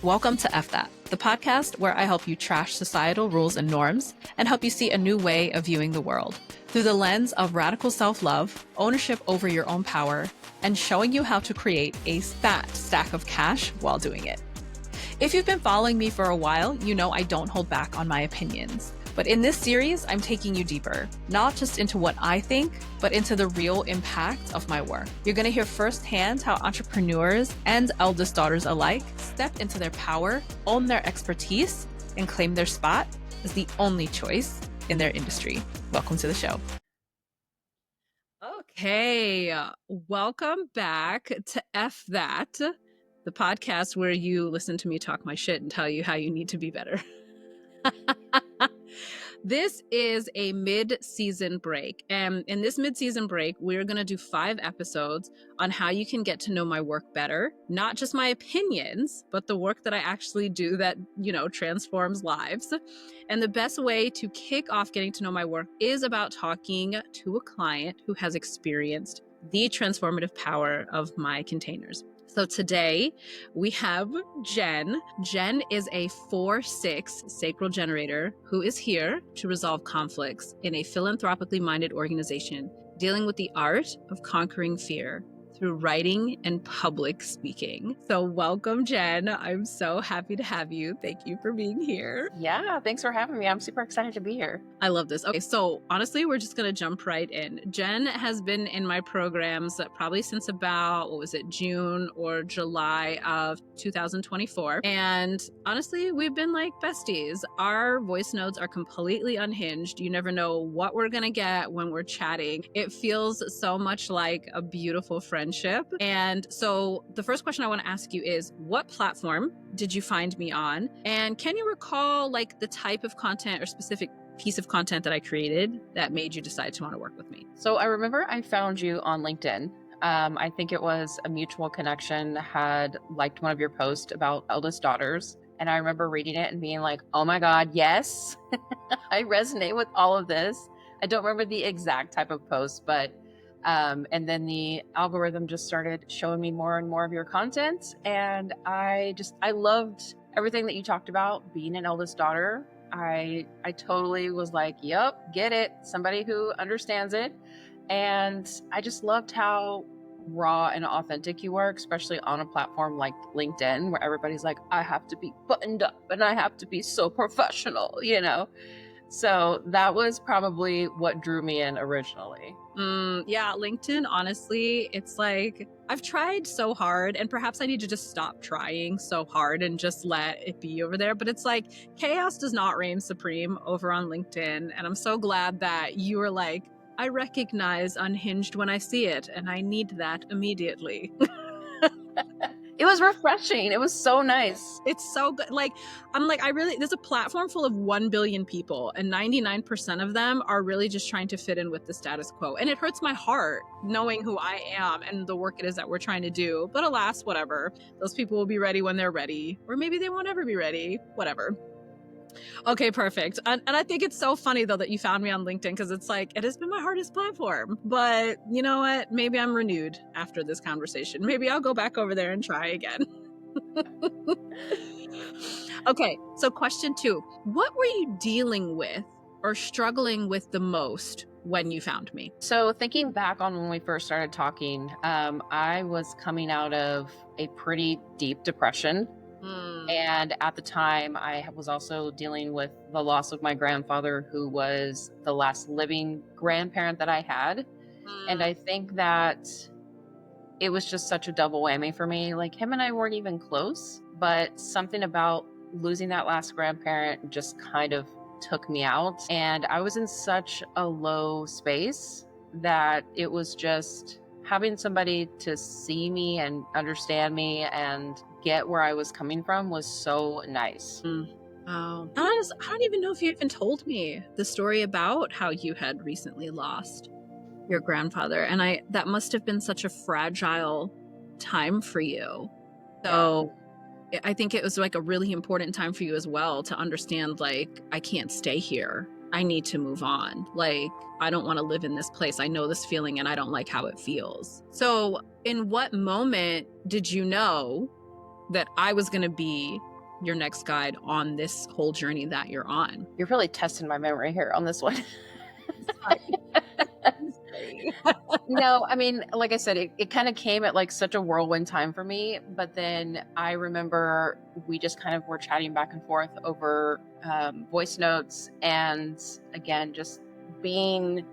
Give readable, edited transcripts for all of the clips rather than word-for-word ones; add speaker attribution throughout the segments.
Speaker 1: Welcome to F That, the podcast where I help you trash societal rules and norms and help you see a new way of viewing the world through the lens of radical self-love, ownership over your own power, and showing you how to create a fat stack of cash while doing it. If you've been following me for a while, you know I don't hold back on my opinions. But in this series, I'm taking you deeper, not just into what I think, but into the real impact of my work. You're going to hear firsthand how entrepreneurs and eldest daughters alike step into their power, own their expertise, and claim their spot as the only choice in their industry. Welcome to the show. Okay, welcome back to F That, the podcast where you listen to me talk my shit and tell you how you need to be better. This is a mid-season break, and in this mid-season break, we're going to do 5 episodes on how you can get to know my work better, not just my opinions, but the work that I actually do that, transforms lives. And the best way to kick off getting to know my work is about talking to a client who has experienced the transformative power of my containers. So today we have Jen. Jen is a 4/6 Sacral Generator who is here to resolve conflicts in a philanthropically minded organization dealing with the art of conquering fear through writing and public speaking. So welcome, Jen. I'm so happy to have you. Thank you for being here.
Speaker 2: Yeah, thanks for having me. I'm super excited to be here.
Speaker 1: I love this. Okay, so honestly, we're just going to jump right in. Jen has been in my programs probably since about, June or July of 2024. And honestly, we've been like besties. Our voice notes are completely unhinged. You never know what we're going to get when we're chatting. It feels so much like a beautiful friendship. And so the first question I want to ask you is, what platform did you find me on? And can you recall like the type of content or specific piece of content that I created that made you decide to want to work with me?
Speaker 2: So I remember I found you on LinkedIn. I think it was a mutual connection had liked one of your posts about eldest daughters. And I remember reading it and being like, oh my God, yes, I resonate with all of this. I don't remember the exact type of post, but and then the algorithm just started showing me more and more of your content. And I loved everything that you talked about being an eldest daughter. I totally was like, yep, get it. Somebody who understands it. And I just loved how raw and authentic you were, especially on a platform like LinkedIn, where everybody's like, I have to be buttoned up and I have to be so professional, So that was probably what drew me in originally.
Speaker 1: Yeah, LinkedIn, honestly, it's like I've tried so hard, and perhaps I need to just stop trying so hard and just let it be over there. But it's like chaos does not reign supreme over on LinkedIn. And I'm so glad that you were like, I recognize unhinged when I see it, and I need that immediately.
Speaker 2: It was refreshing. It was so nice.
Speaker 1: It's so good. There's a platform full of 1 billion people, and 99% of them are really just trying to fit in with the status quo. And it hurts my heart knowing who I am and the work it is that we're trying to do. But alas, whatever. Those people will be ready when they're ready. Or maybe they won't ever be ready. Whatever. Okay, perfect. And I think it's so funny, though, that you found me on LinkedIn, because it's like, it has been my hardest platform. But you know what? Maybe I'm renewed after this conversation. Maybe I'll go back over there and try again. Okay, so question 2. What were you dealing with or struggling with the most when you found me?
Speaker 2: So thinking back on when we first started talking, I was coming out of a pretty deep depression. And at the time, I was also dealing with the loss of my grandfather, who was the last living grandparent that I had. And I think that it was just such a double whammy for me. Like, him and I weren't even close, but something about losing that last grandparent just kind of took me out. And I was in such a low space that it was just having somebody to see me and understand me and get where I was coming from was so nice.
Speaker 1: Oh, I don't even know if you even told me the story about how you had recently lost your grandfather. And that must have been such a fragile time for you. So I think it was like a really important time for you as well to understand, like, I can't stay here. I need to move on. Like, I don't want to live in this place. I know this feeling and I don't like how it feels. So in what moment did you know that I was going to be your next guide on this whole journey that you're on.
Speaker 2: You're really testing my memory here on this one. No, I mean, like I said, it kind of came at like such a whirlwind time for me. But then I remember we just kind of were chatting back and forth over voice notes, and again, just being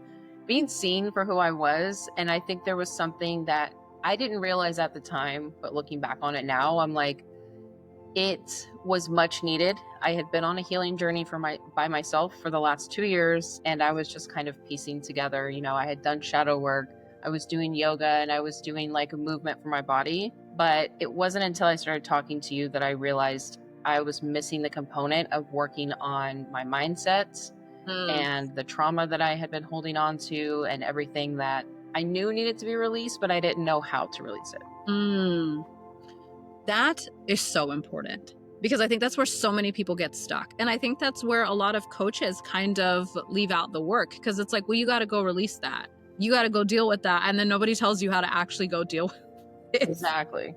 Speaker 2: seen for who I was. And I think there was something that I didn't realize at the time, but looking back on it now, I'm like, it was much needed. I had been on a healing journey by myself for the last 2 years, and I was just kind of piecing together. You know, I had done shadow work, I was doing yoga, and I was doing like a movement for my body. But it wasn't until I started talking to you that I realized I was missing the component of working on my mindset and the trauma that I had been holding on to, and everything that I knew needed to be released, but I didn't know how to release it.
Speaker 1: That is so important, because I think that's where so many people get stuck. And I think that's where a lot of coaches kind of leave out the work, because it's like, well, you got to go release that. You got to go deal with that. And then nobody tells you how to actually go deal with it.
Speaker 2: Exactly.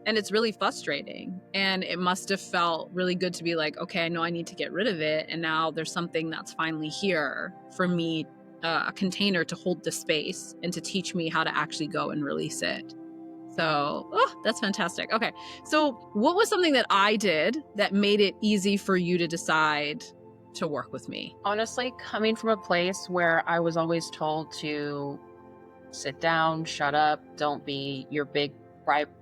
Speaker 1: And it's really frustrating. And it must have felt really good to be like, okay, I know I need to get rid of it. And now there's something that's finally here for me, a container to hold the space and to teach me how to actually go and release it. So, that's fantastic. Okay. So what was something that I did that made it easy for you to decide to work with me?
Speaker 2: Honestly, coming from a place where I was always told to sit down, shut up, don't be your big,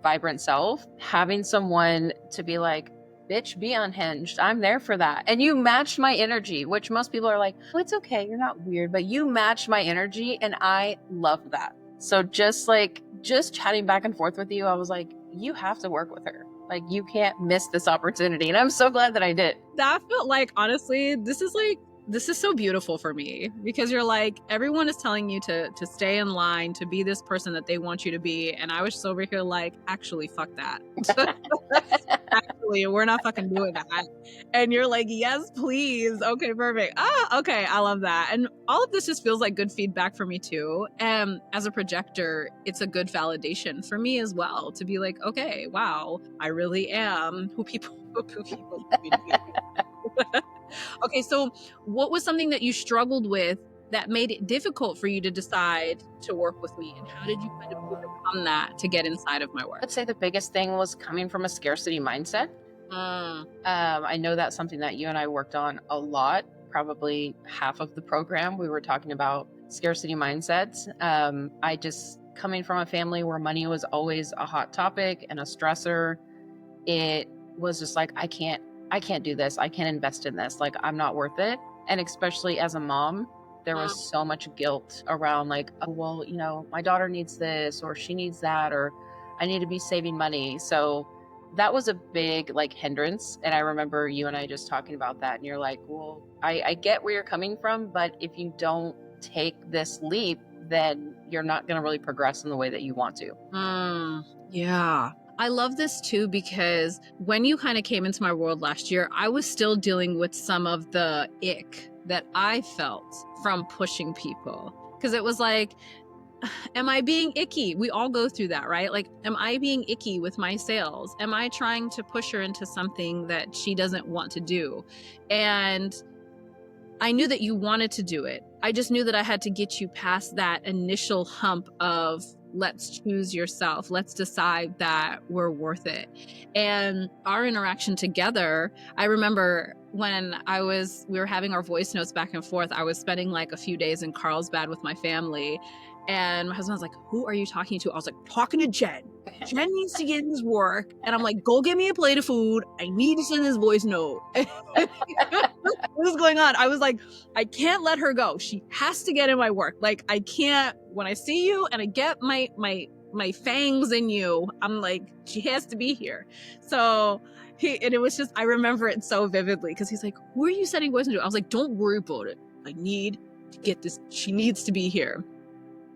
Speaker 2: vibrant self, having someone to be like, bitch, be unhinged. I'm there for that. And you matched my energy, which most people are like, oh, it's okay. You're not weird, but you matched my energy. And I love that. So just chatting back and forth with you, I was like, you have to work with her. Like, you can't miss this opportunity. And I'm so glad that I did.
Speaker 1: That felt like, honestly, this is so beautiful for me, because you're like, everyone is telling you to stay in line, to be this person that they want you to be. And I was just over here like, actually, fuck that. Actually, we're not fucking doing that. And you're like, yes, please. Okay, perfect. Okay. I love that. And all of this just feels like good feedback for me too. And as a projector, it's a good validation for me as well, to be like, okay, wow, I really am who people want me to be. Okay, so what was something that you struggled with that made it difficult for you to decide to work with me? And how did you kind of overcome that to get inside of my work?
Speaker 2: I'd say the biggest thing was coming from a scarcity mindset. I know that's something that you and I worked on a lot. Probably half of the program, we were talking about scarcity mindsets. I just, coming from a family where money was always a hot topic and a stressor, it was just like, I can't do this. I can't invest in this. Like, I'm not worth it. And especially as a mom, there was so much guilt around like, oh, well, you know, my daughter needs this, or she needs that, or I need to be saving money. So that was a big like hindrance. And I remember you and I just talking about that. And you're like, well, I get where you're coming from, but if you don't take this leap, then you're not going to really progress in the way that you want to.
Speaker 1: Yeah. I love this too, because when you kind of came into my world last year, I was still dealing with some of the ick that I felt from pushing people. Because it was like, am I being icky? We all go through that, right? Like, am I being icky with my sales? Am I trying to push her into something that she doesn't want to do? And I knew that you wanted to do it. I just knew that I had to get you past that initial hump of, let's choose yourself. Let's decide that we're worth it. And our interaction together, I remember when we were having our voice notes back and forth, I was spending like a few days in Carlsbad with my family. And my husband was like, who are you talking to? I was like, talking to Jen. Jen needs to get his work. And I'm like, go get me a plate of food. I need to send this voice note. What was going on? I was like, I can't let her go. She has to get in my work. Like, I can't, when I see you and I get my fangs in you, I'm like, she has to be here. So and it was just, I remember it so vividly, because he's like, who are you sending voice note to? I was like, don't worry about it. I need to get this. She needs to be here.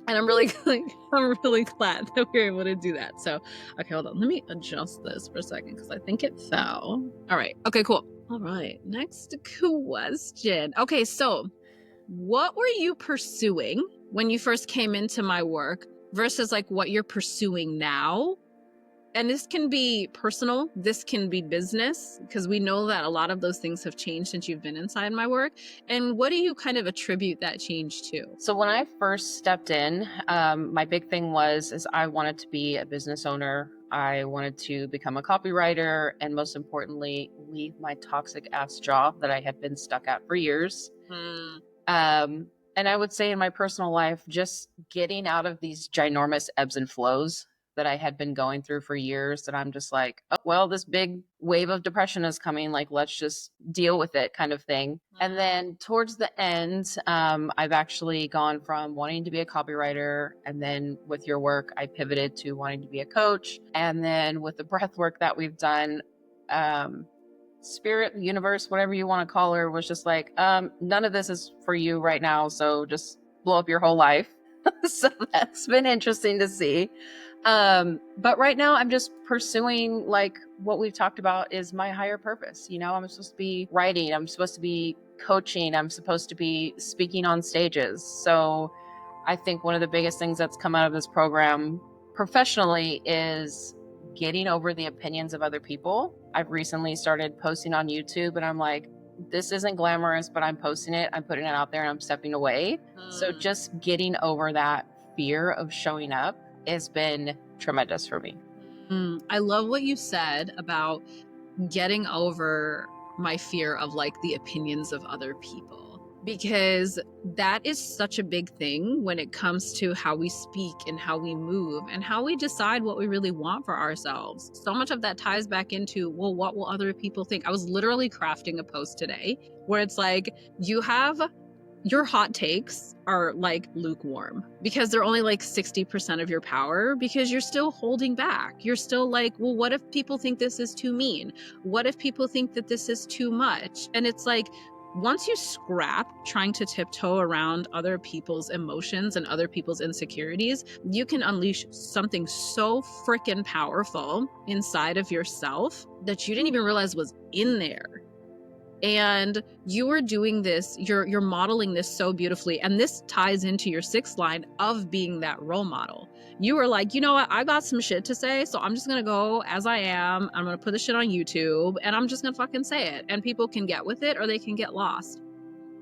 Speaker 1: And I'm really glad that we were able to do that. So, okay, hold on. Let me adjust this for a second, because I think it fell. All right. Okay, cool. All right. Next question. Okay, so what were you pursuing when you first came into my work versus like what you're pursuing now? And this can be personal, this can be business, because we know that a lot of those things have changed since you've been inside my work. And what do you kind of attribute that change to?
Speaker 2: So when I first stepped in, my big thing is I wanted to be a business owner. I wanted to become a copywriter, and most importantly, leave my toxic ass job that I had been stuck at for years. And I would say in my personal life, just getting out of these ginormous ebbs and flows that I had been going through for years, that I'm just like, oh, well, this big wave of depression is coming. Like, let's just deal with it, kind of thing. And then towards the end, I've actually gone from wanting to be a copywriter. And then with your work, I pivoted to wanting to be a coach. And then with the breath work that we've done, spirit, universe, whatever you want to call her, was just like, none of this is for you right now. So just blow up your whole life. So that's been interesting to see. But right now I'm just pursuing, like what we've talked about is my higher purpose. You know, I'm supposed to be writing, I'm supposed to be coaching, I'm supposed to be speaking on stages. So I think one of the biggest things that's come out of this program professionally is getting over the opinions of other people. I've recently started posting on YouTube, and I'm like, this isn't glamorous, but I'm posting it, I'm putting it out there, and I'm stepping away. So just getting over that fear of showing up has been tremendous for me.
Speaker 1: I love what you said about getting over my fear of like the opinions of other people, because that is such a big thing when it comes to how we speak and how we move and how we decide what we really want for ourselves. So much of that ties back into, well, what will other people think? I was literally crafting a post today where it's like, your hot takes are like lukewarm because they're only like 60% of your power, because you're still holding back. You're still like, well, what if people think this is too mean? What if people think that this is too much? And it's like, once you scrap trying to tiptoe around other people's emotions and other people's insecurities, you can unleash something so freaking powerful inside of yourself that you didn't even realize was in there. And you are doing this, you're modeling this so beautifully. And this ties into your sixth line of being that role model. You are like, you know what? I got some shit to say, so I'm just going to go as I am. I'm going to put this shit on YouTube and I'm just going to fucking say it. And people can get with it or they can get lost.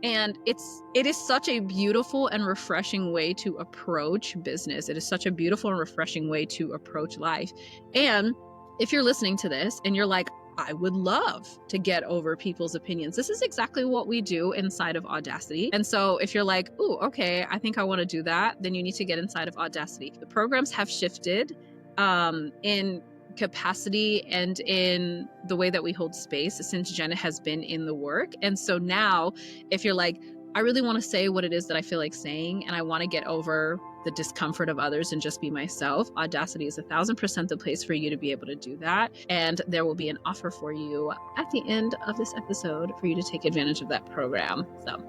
Speaker 1: And it is such a beautiful and refreshing way to approach business. It is such a beautiful and refreshing way to approach life. And if you're listening to this and you're like, I would love to get over people's opinions, this is exactly what we do inside of Audacity. And so if you're like, oh, okay, I think I want to do that, then you need to get inside of Audacity. The programs have shifted in capacity and in the way that we hold space since Jenna has been in the work. And so now if you're like, I really want to say what it is that I feel like saying, and I want to get over the discomfort of others and just be myself, Audacity is 1000% the place for you to be able to do that. And there will be an offer for you at the end of this episode for you to take advantage of that program. So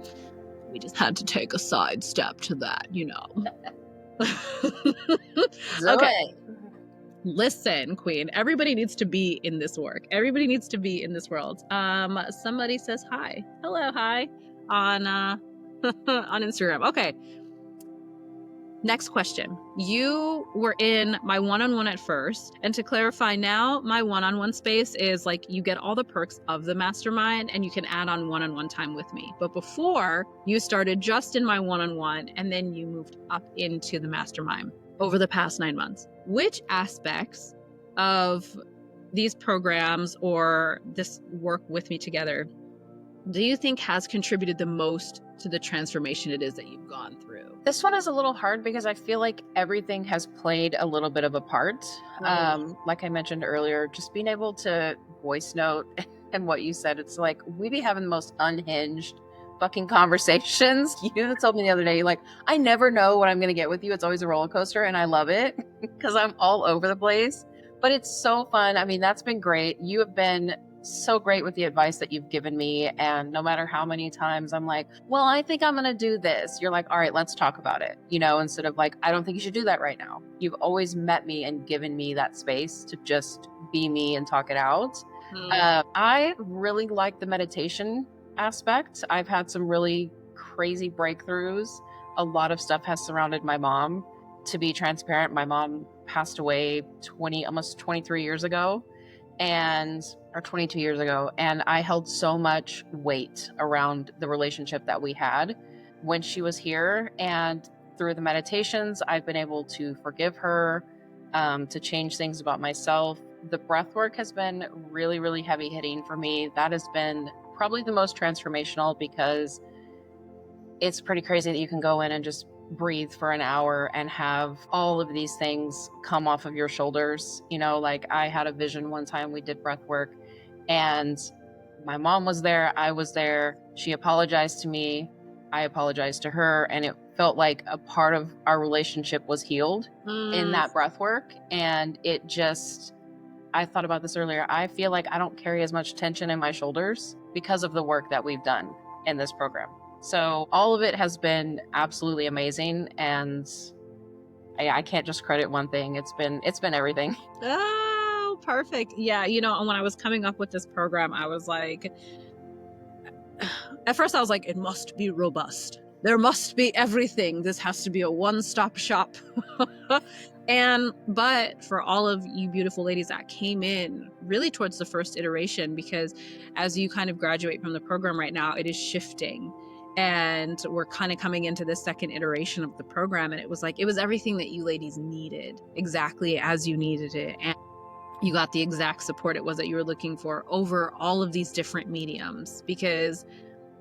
Speaker 1: we just had to take a side step to that, you know. Okay. Listen, Queen, everybody needs to be in this work. Everybody needs to be in this world. Somebody says hi. Hello, hi. On on Instagram. Okay. Next question. You were in my one-on-one at first. And to clarify now, my one-on-one space is like you get all the perks of the mastermind and you can add on one-on-one time with me. But before, you started just in my one-on-one and then you moved up into the mastermind over the past 9 months. Which aspects of these programs or this work with me together do you think has contributed the most to the transformation it is that you've gone through?
Speaker 2: This one is a little hard because I feel like everything has played a little bit of a part. Like I mentioned earlier, just being able to voice note and what you said, it's like we be having the most unhinged fucking conversations. You told me the other day, like, I never know what I'm going to get with you. It's always a roller coaster, and I love it because I'm all over the place. But it's so fun. I mean, that's been great. You have been so great with the advice that you've given me. And no matter how many times I'm like, well, I think I'm going to do this, you're like, all right, let's talk about it. You know, instead of like, I don't think you should do that right now. You've always met me and given me that space to just be me and talk it out. I really like the meditation aspect. I've had some really crazy breakthroughs. A lot of stuff has surrounded my mom. To be transparent, my mom passed away almost 23 years ago, or 22 years ago. And I held so much weight around the relationship that we had when she was here. And through the meditations, I've been able to forgive her, to change things about myself. The breath work has been really, really heavy hitting for me. That has been probably the most transformational, because it's pretty crazy that you can go in and just breathe for an hour and have all of these things come off of your shoulders. Like I had a vision one time, we did breath work, and my mom was there, I was there, she apologized to me, I apologized to her, and it felt like a part of our relationship was healed in that breath work. And it just, I thought about this earlier, I feel like I don't carry as much tension in my shoulders because of the work that we've done in this program. So all of it has been absolutely amazing, and I can't just credit one thing. It's been everything.
Speaker 1: Oh, perfect. Yeah, when I was coming up with this program, I was like, at first I was like, it must be robust. There must be everything. This has to be a one-stop shop. But for all of you beautiful ladies that came in really towards the first iteration, because as you kind of graduate from the program right now, it is shifting. And we're kind of coming into this second iteration of the program. And it was everything that you ladies needed, exactly as you needed it. And you got the exact support it was that you were looking for over all of these different mediums, because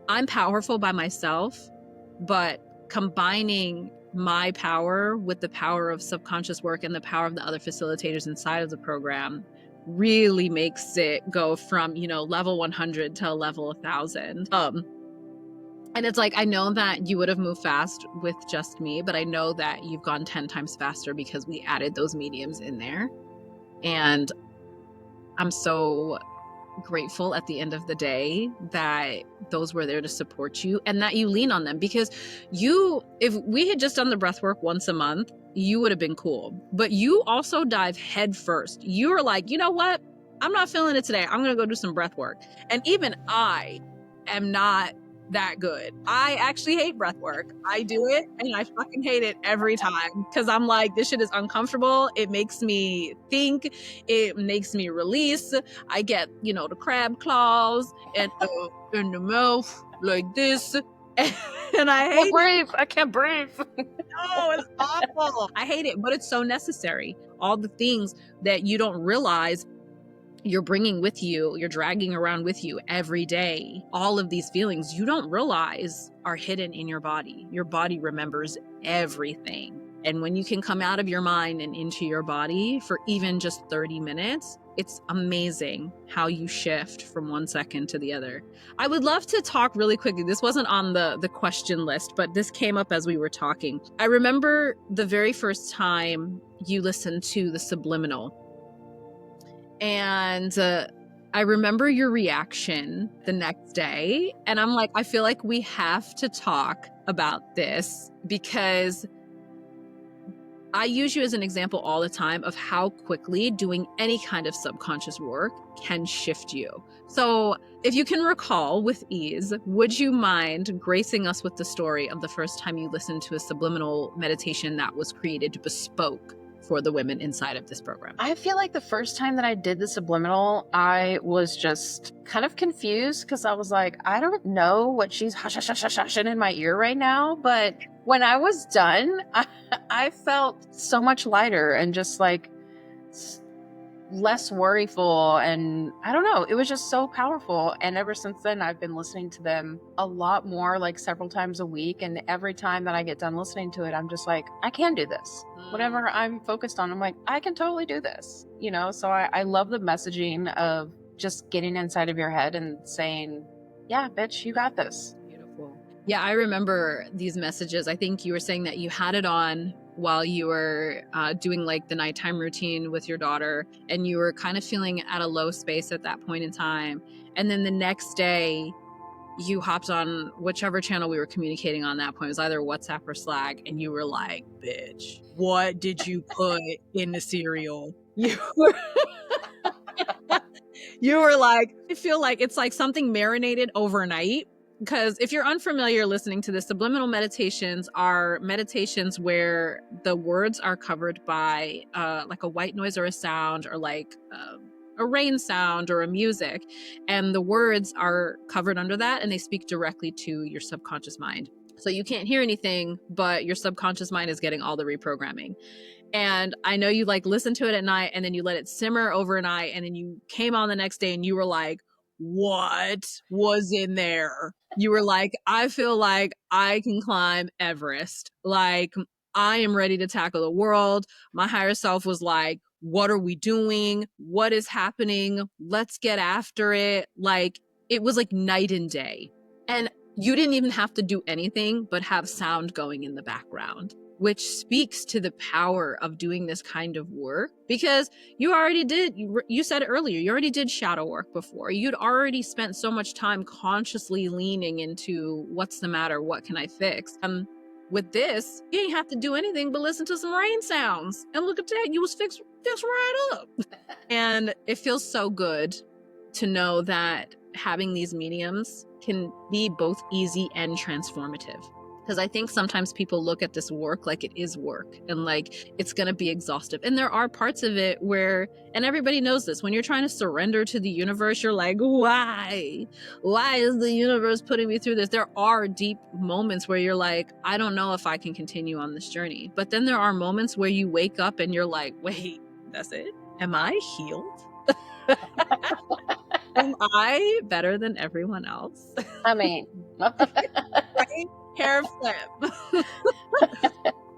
Speaker 1: I'm powerful by myself, but combining my power with the power of subconscious work and the power of the other facilitators inside of the program really makes it go from, level 100 to level 1000. And it's like, I know that you would have moved fast with just me, but I know that you've gone 10 times faster because we added those mediums in there. And I'm so grateful at the end of the day that those were there to support you and that you lean on them, because if we had just done the breath work once a month, you would have been cool. But you also dive head first. You were like, you know what? I'm not feeling it today. I'm going to go do some breath work. And even I am not that good. I actually hate breath work. I do it and I fucking hate it every time, because I'm like, this shit is uncomfortable. It makes me think. It makes me release. I get, the crab claws and in the mouth like this. And I hate
Speaker 2: it. I can't breathe.
Speaker 1: No, it's awful. I hate it, but it's so necessary. All the things that you don't realize you're bringing with you, you're dragging around with you every day. All of these feelings you don't realize are hidden in your body. Your body remembers everything. And when you can come out of your mind and into your body for even just 30 minutes, it's amazing how you shift from one second to the other. I would love to talk really quickly. This wasn't on the question list, but this came up as we were talking. I remember the very first time you listened to the Subliminal. And I remember your reaction the next day. And I'm like, I feel like we have to talk about this, because I use you as an example all the time of how quickly doing any kind of subconscious work can shift you. So if you can recall with ease, would you mind gracing us with the story of the first time you listened to a subliminal meditation that was created bespoke for the women inside of this program?
Speaker 2: I feel like the first time that I did the Subliminal, I was just kind of confused, because I was like, I don't know what she's hushing in my ear right now. But when I was done, I felt so much lighter and just like less worryful, and I don't know, it was just so powerful. And ever since then, I've been listening to them a lot more, like several times a week. And every time that I get done listening to it, I'm just like, I can do this. Whatever I'm focused on, I'm like, I can totally do this, so I love the messaging of just getting inside of your head and saying, yeah, bitch, you got this.
Speaker 1: Beautiful. Yeah, I remember these messages. I think you were saying that you had it on while you were doing like the nighttime routine with your daughter, and you were kind of feeling at a low space at that point in time. And then the next day you hopped on whichever channel we were communicating on that point. It was either WhatsApp or Slack, and you were like, bitch, what did you put in the cereal? You were like, I feel like it's like something marinated overnight because if you're unfamiliar listening to this, subliminal meditations are meditations where the words are covered by like a white noise or a sound, or like a rain sound or a music, and the words are covered under that, and they speak directly to your subconscious mind. So you can't hear anything, but your subconscious mind is getting all the reprogramming. And I know you like listen to it at night, and then you let it simmer overnight, and then you came on the next day and you were like, what was in there? You were like, I feel like I can climb Everest. Like, I am ready to tackle the world. My higher self was like, what are we doing? What is happening? Let's get after it. Like, it was like night and day. And you didn't even have to do anything but have sound going in the background, which speaks to the power of doing this kind of work, because you already did, you said it earlier, you already did shadow work before. You'd already spent so much time consciously leaning into what's the matter, what can I fix? With this, you ain't have to do anything but listen to some rain sounds, and look at that, you was fixed right up. And it feels so good to know that having these mediums can be both easy and transformative. Because I think sometimes people look at this work like it is work, and like it's going to be exhaustive. And there are parts of it where, and everybody knows this, when you're trying to surrender to the universe, you're like, why? Why is the universe putting me through this? There are deep moments where you're like, I don't know if I can continue on this journey. But then there are moments where you wake up and you're like, wait, that's it? Am I healed? Am I better than everyone else?
Speaker 2: I mean,
Speaker 1: Right? Hair flip.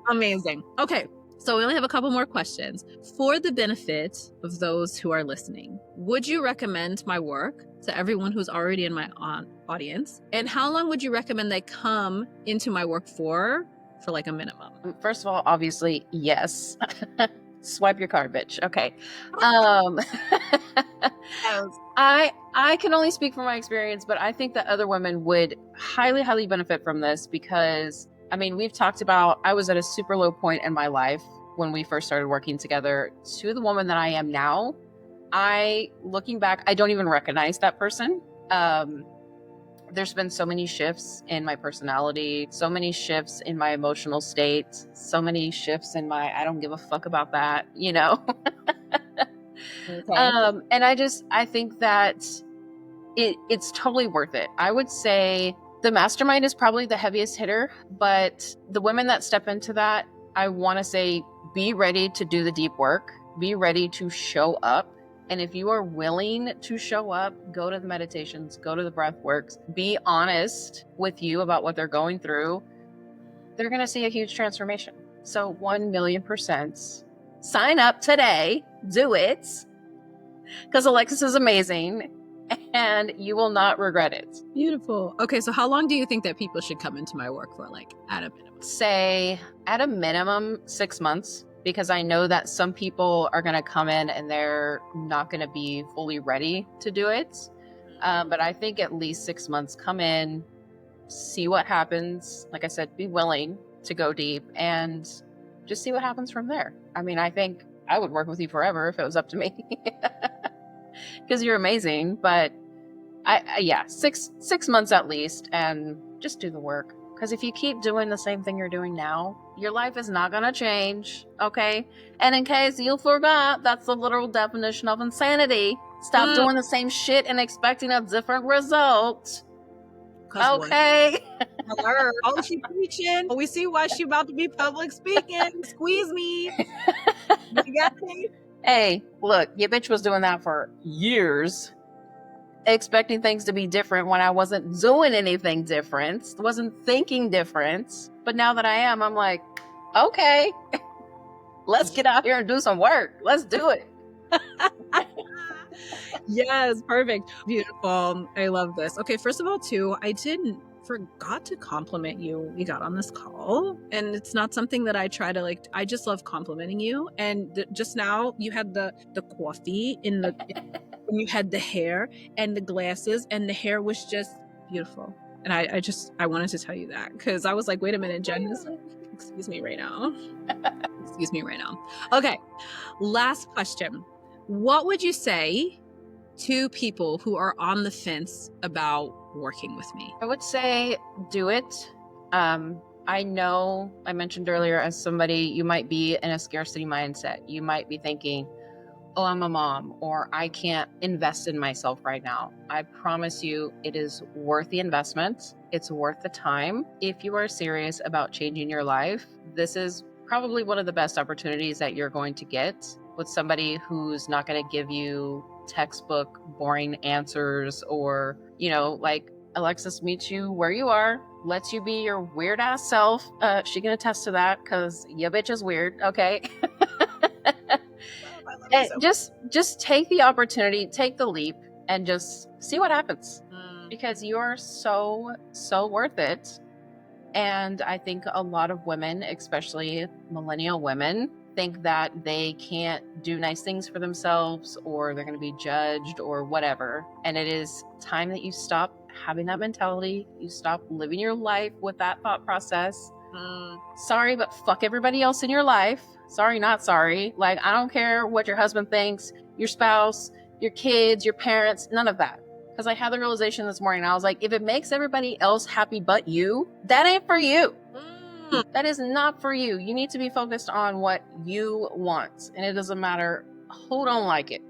Speaker 1: Amazing. Okay, so we only have a couple more questions. For the benefit of those who are listening, would you recommend my work to everyone who's already in my audience? And how long would you recommend they come into my work for like a minimum?
Speaker 2: first of all, obviously, yes. Swipe your card, bitch. Okay. I can only speak from my experience, but I think that other women would highly, highly benefit from this, because, I mean, we've talked about, I was at a super low point in my life when we first started working together, to the woman that I am now. Looking back, I don't even recognize that person. There's been so many shifts in my personality, so many shifts in my emotional state, so many shifts in my, I don't give a fuck about that, you know?
Speaker 1: Okay.
Speaker 2: And I think that it's totally worth it. I would say the mastermind is probably the heaviest hitter, but the women that step into that, I want to say, be ready to do the deep work, be ready to show up. And if you are willing to show up, go to the meditations, go to the breath works, be honest with you about what they're going through, they're going to see a huge transformation. So 1,000,000% sign up today, do it, because Alexis is amazing and you will not regret it.
Speaker 1: Beautiful. Okay, so how long do you think that people should come into my work for, like, at a minimum?
Speaker 2: Say at a minimum 6 months, because I know that some people are going to come in and they're not going to be fully ready to do it. But I think at least 6 months, come in, see what happens. Like I said, be willing to go deep and just see what happens from there. I mean, I think I would work with you forever if it was up to me, because you're amazing. But yeah, 6 months at least, and just do the work. Because if you keep doing the same thing you're doing now, your life is not going to change, okay? And in case you forgot, that's the literal definition of insanity. Stop doing the same shit and expecting a different result. Okay.
Speaker 1: Oh, she preaching. We see why she about to be public speaking. Squeeze me. You got me?
Speaker 2: Hey, look, your bitch was doing that for years, expecting things to be different when I wasn't doing anything different, wasn't thinking different. But now that I am, I'm like, okay, let's get out here and do some work. Let's do it.
Speaker 1: Yes, perfect. Beautiful. I love this. Okay, first of all, too, I forgot to compliment you. We got on this call, and it's not something that I try to, like, I just love complimenting you. And just now you had the coffee in the and you had the hair and the glasses, and the hair was just beautiful. And I wanted to tell you that, because I was like, wait a minute, Jen is, excuse me right now. Excuse me right now. Okay, last question. What would you say to people who are on the fence about working with me?
Speaker 2: I would say do it. I know I mentioned earlier, as somebody, you might be in a scarcity mindset. You might be thinking, oh, I'm a mom, or I can't invest in myself right now. I promise you, it is worth the investment. It's worth the time. If you are serious about changing your life, this is probably one of the best opportunities that you're going to get with somebody who's not going to give you textbook boring answers, or, like Alexis meets you where you are, lets you be your weird ass self. She can attest to that because your bitch is weird. Okay. And just take the opportunity, take the leap, and just see what happens, because you're so worth it. And I think a lot of women, especially millennial women, think that they can't do nice things for themselves, or they're going to be judged, or whatever. And it is time that you stop having that mentality. You stop living your life with that thought process. Sorry, but fuck everybody else in your life. Sorry, not sorry. Like, I don't care what your husband thinks, your spouse, your kids, your parents, none of that. Because I had the realization this morning. I was like, if it makes everybody else happy but you, that ain't for you. That is not for you. You need to be focused on what you want. And it doesn't matter who don't like it,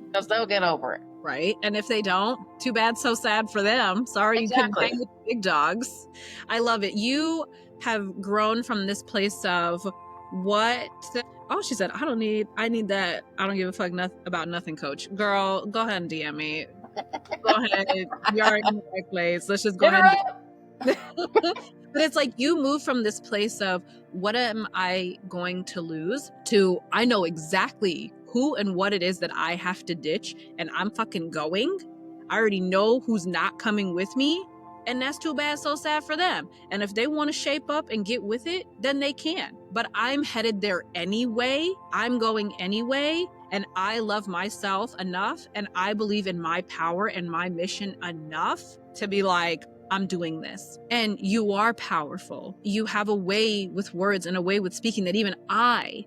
Speaker 2: because they'll get over it.
Speaker 1: Right. And if they don't, too bad, so sad for them. Sorry,
Speaker 2: Exactly.
Speaker 1: You couldn't hang with the big dogs. I love it. You have grown from this place of what? Oh, she said, I need that. I don't give a fuck about nothing, coach. Girl, go ahead and DM me. Go ahead. You're in the right place. Let's just go ahead and But it's like you move from this place of what am I going to lose to I know exactly who and what it is that I have to ditch, and I'm fucking going. I already know who's not coming with me, and that's too bad, so sad for them. And if they want to shape up and get with it, then they can. But I'm headed there anyway. I'm going anyway, and I love myself enough, and I believe in my power and my mission enough to be like, I'm doing this. And you are powerful. You have a way with words and a way with speaking that even I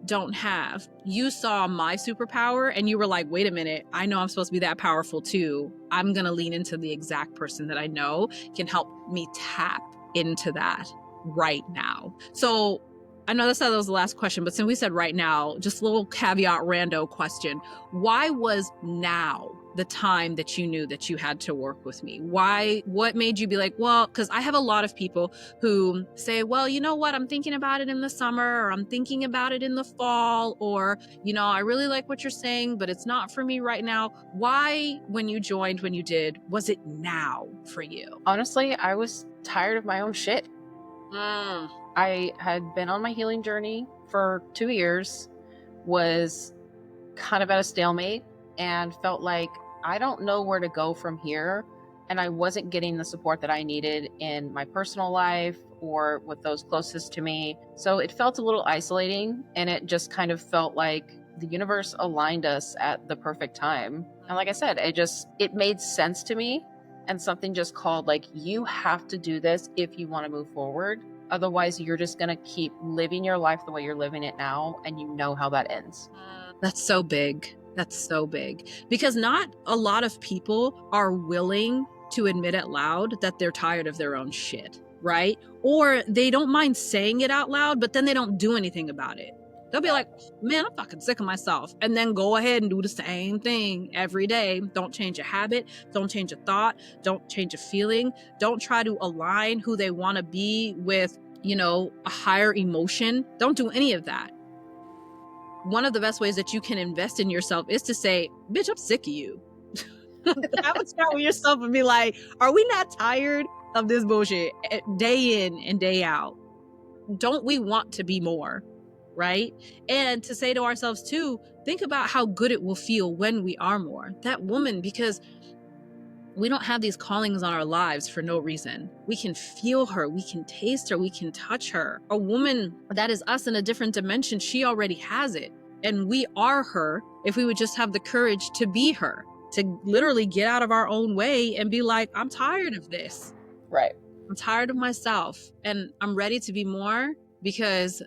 Speaker 1: don't have. You saw my superpower and you were like, wait a minute, I know I'm supposed to be that powerful too. I'm going to lean into the exact person that I know can help me tap into that right now. So I know that was the last question, but since we said right now, just a little caveat rando question. Why was now the time that you knew that you had to work with me? What made you be like, well, because I have a lot of people who say, well, you know what, I'm thinking about it in the summer, or I'm thinking about it in the fall, or, I really like what you're saying, but it's not for me right now. Why, when you joined, when you did, was it now for you?
Speaker 2: Honestly, I was tired of my own shit. I had been on my healing journey for 2 years, was kind of at a stalemate, and felt like I don't know where to go from here. And I wasn't getting the support that I needed in my personal life or with those closest to me. So it felt a little isolating, and it just kind of felt like the universe aligned us at the perfect time. And like I said, it made sense to me. And something just called, like, you have to do this if you want to move forward. Otherwise, you're just going to keep living your life the way you're living it now. And you know how that ends.
Speaker 1: That's so big. That's so big. Because not a lot of people are willing to admit out loud that they're tired of their own shit, right? Or they don't mind saying it out loud, but then they don't do anything about it. They'll be like, man, I'm fucking sick of myself. And then go ahead and do the same thing every day. Don't change a habit. Don't change a thought. Don't change a feeling. Don't try to align who they want to be with, a higher emotion. Don't do any of that. One of the best ways that you can invest in yourself is to say, bitch, I'm sick of you. I would start with yourself and be like, are we not tired of this bullshit day in and day out? Don't we want to be more? Right? And to say to ourselves too, think about how good it will feel when we are more. That woman, because we don't have these callings on our lives for no reason. We can feel her, we can taste her, we can touch her. A woman that is us in a different dimension, she already has it. And we are her if we would just have the courage to be her, to literally get out of our own way and be like, I'm tired of this.
Speaker 2: Right.
Speaker 1: I'm tired of myself and I'm ready to be more because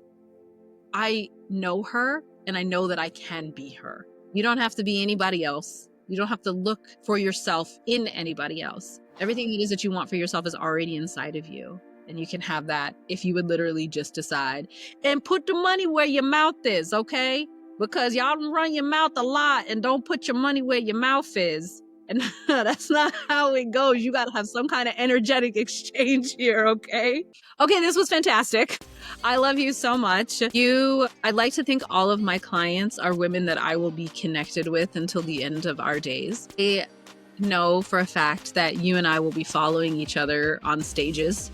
Speaker 1: I know her and I know that I can be her. You don't have to be anybody else. You don't have to look for yourself in anybody else. Everything it is that you want for yourself is already inside of you. And you can have that if you would literally just decide and put the money where your mouth is, okay? Because y'all run your mouth a lot and don't put your money where your mouth is. And that's not how it goes. You got to have some kind of energetic exchange here, okay? Okay, this was fantastic. I love you so much. I'd like to think all of my clients are women that I will be connected with until the end of our days. I know for a fact that you and I will be following each other on stages,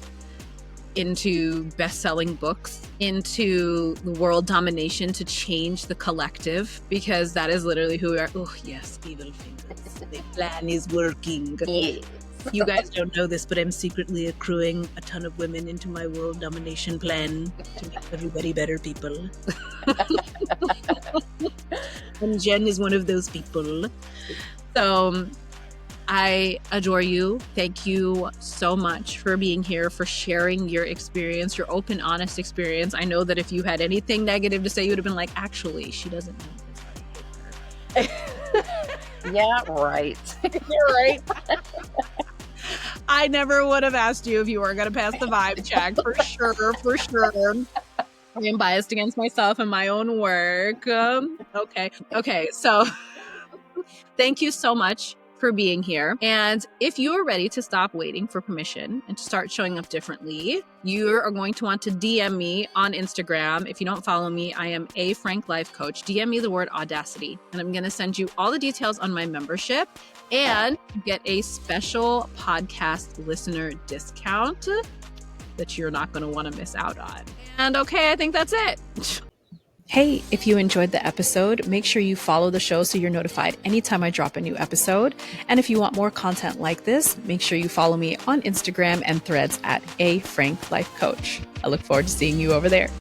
Speaker 1: into best-selling books, into the world domination to change the collective, because that is literally who we are. Oh, yes, evil fingers. The plan is working.
Speaker 2: Yes.
Speaker 1: You guys don't know this, but I'm secretly accruing a ton of women into my world domination plan to make everybody better people. And Jen is one of those people. So I adore you. Thank you so much for being here, for sharing your experience, your open, honest experience. I know that if you had anything negative to say, you would have been like, actually, she doesn't know this. I hate her.
Speaker 2: Yeah, right.
Speaker 1: You're right. I never would have asked you if you were going to pass the vibe check, for sure. I am biased against myself and my own work. Okay. So thank you so much for being here. And if you are ready to stop waiting for permission and to start showing up differently, you are going to want to DM me on Instagram. If you don't follow me, I am a Frank Life Coach. DM me the word audacity, and I'm going to send you all the details on my membership and get a special podcast listener discount that you're not going to want to miss out on. And okay, I think that's it. Hey, if you enjoyed the episode, make sure you follow the show so you're notified anytime I drop a new episode. And if you want more content like this, make sure you follow me on Instagram and Threads at A Frank Life Coach. I look forward to seeing you over there.